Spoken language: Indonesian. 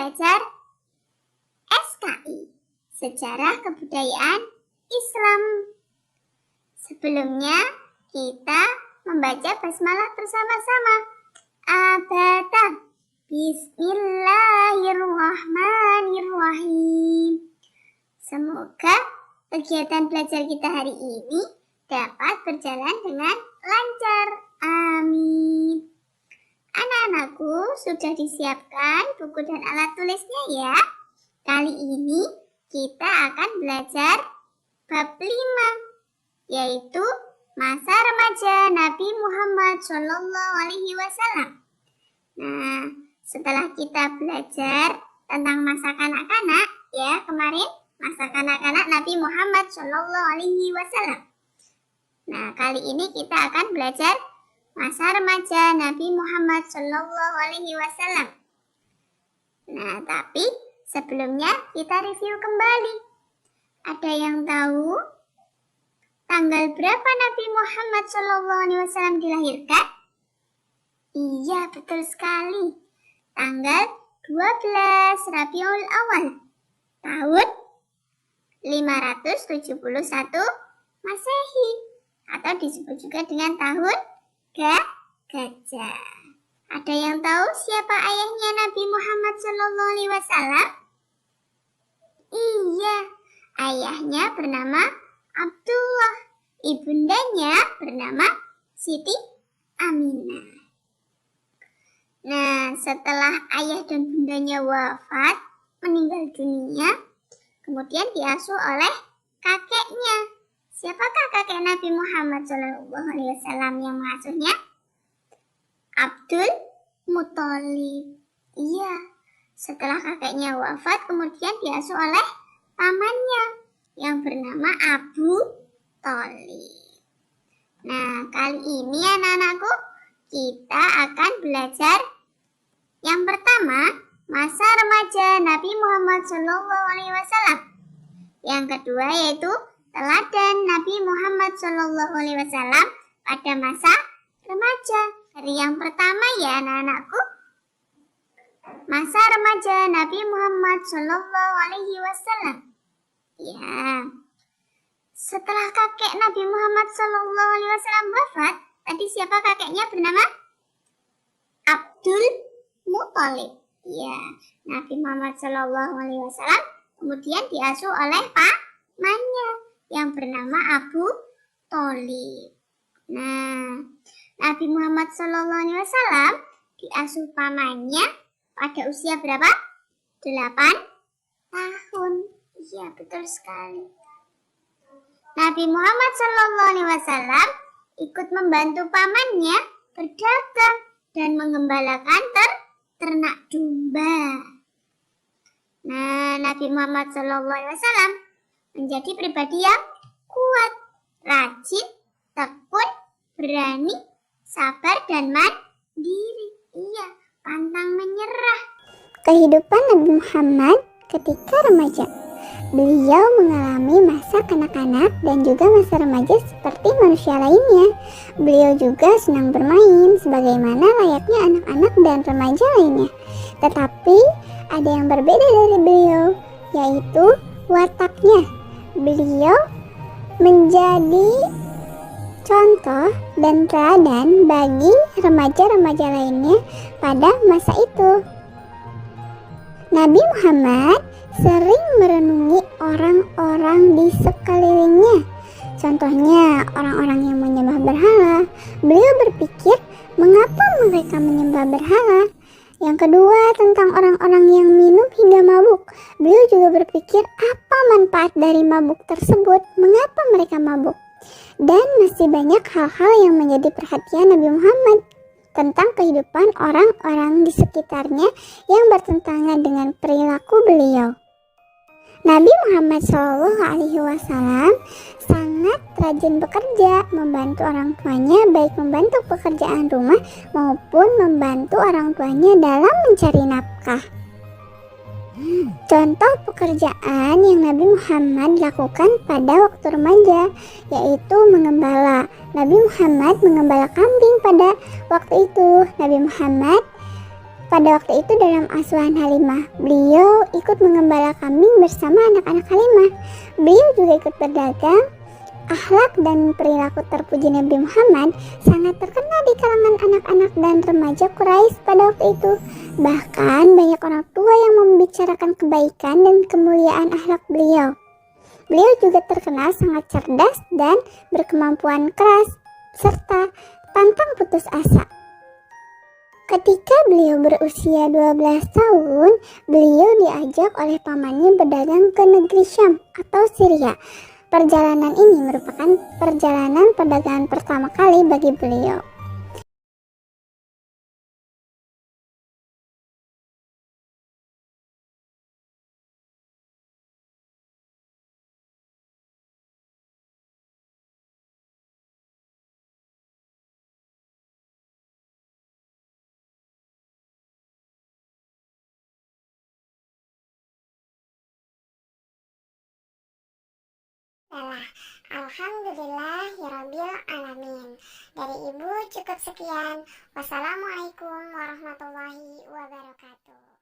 belajar SKI, Sejarah Kebudayaan Islam. Sebelumnya kita membaca basmalah bersama-sama. Abada, Bismillahirrahmanirrahim. Semoga kegiatan belajar kita hari ini dapat berjalan dengan lancar. Amin. Anak-anakku, sudah disiapkan buku dan alat tulisnya ya? Kali ini kita akan belajar bab 5, yaitu masa remaja Nabi Muhammad SAW. Nah, setelah kita belajar tentang masa kanak-kanak, ya kemarin masa kanak-kanak Nabi Muhammad SAW. Nah, kali ini kita akan belajar masa remaja Nabi Muhammad SAW. Nah, tapi sebelumnya kita review kembali. Ada yang tahu tanggal berapa Nabi Muhammad SAW dilahirkan? Iya, betul sekali. Tanggal 12 Rabiul Awal tahun 571 Masehi, atau disebut juga dengan tahun Gajah. Ada yang tahu siapa ayahnya Nabi Muhammad SAW? Iya, ayahnya bernama Abdullah, ibundanya bernama Siti Aminah. Nah, setelah ayah dan bundanya wafat, meninggal dunia, kemudian diasuh oleh kakeknya. Siapakah kakek Nabi Muhammad SAW yang mengasuhnya? Abdul Muthalib. Iya, setelah kakeknya wafat, kemudian diasuh oleh pamannya yang bernama Abu Thalib. Nah, kali ini anak-anakku, kita akan belajar yang pertama, masa remaja Nabi Muhammad SAW. Yang kedua yaitu teladan Nabi Muhammad SAW pada masa remaja. Dari yang pertama ya anak-anakku, masa remaja Nabi Muhammad SAW. Ya, setelah kakek Nabi Muhammad SAW wafat, tadi siapa kakeknya bernama? Abdul Muthalib. Ya, Nabi Muhammad SAW kemudian diasuh oleh pamannya yang bernama Abu Thalib. Nah, Nabi Muhammad SAW diasuh pamannya pada usia berapa? 8 tahun. Iya, betul sekali. Nabi Muhammad SAW ikut membantu pamannya berdagang dan mengembalakan ternak domba. Nah, Nabi Muhammad SAW menjadi pribadi yang kuat, rajin, tekun, berani, sabar, dan mandiri. Iya, pantang menyerah. Kehidupan Nabi Muhammad ketika remaja. Beliau mengalami masa kanak-kanak dan juga masa remaja seperti manusia lainnya. Beliau juga senang bermain sebagaimana layaknya anak-anak dan remaja lainnya. Tetapi ada yang berbeda dari beliau, yaitu wataknya. Beliau menjadi contoh dan teladan bagi remaja-remaja lainnya pada masa itu. Nabi Muhammad sering merenungi orang-orang di sekelilingnya. Contohnya, orang-orang yang menyembah berhala. Beliau berpikir, mengapa mereka menyembah berhala? Yang kedua, tentang orang-orang yang minum hingga mabuk. Beliau juga berpikir, apa manfaat dari mabuk tersebut? Mengapa mereka mabuk? Dan masih banyak hal-hal yang menjadi perhatian Nabi Muhammad tentang kehidupan orang-orang di sekitarnya yang bertentangan dengan perilaku beliau. Nabi Muhammad SAW sangat rajin bekerja, membantu orang tuanya, baik membantu pekerjaan rumah maupun membantu orang tuanya dalam mencari nafkah. Contoh pekerjaan yang Nabi Muhammad lakukan pada waktu remaja, yaitu mengembala. Nabi Muhammad mengembala kambing pada waktu itu. Nabi Muhammad Pada waktu itu dalam asuhan Halimah, beliau ikut mengembala kambing bersama anak-anak Halimah. Beliau juga ikut berdagang. Akhlak dan perilaku terpuji Nabi Muhammad sangat terkenal di kalangan anak-anak dan remaja Quraisy pada waktu itu. Bahkan banyak orang tua yang membicarakan kebaikan dan kemuliaan akhlak beliau. Beliau juga terkenal sangat cerdas dan berkemampuan keras serta pantang putus asa. Ketika beliau berusia 12 tahun, beliau diajak oleh pamannya berdagang ke negeri Syam atau Syria. Perjalanan ini merupakan perjalanan perdagangan pertama kali bagi beliau. Alhamdulillahirabbil alamin. Dari Ibu cukup sekian. Wassalamualaikum warahmatullahi wabarakatuh.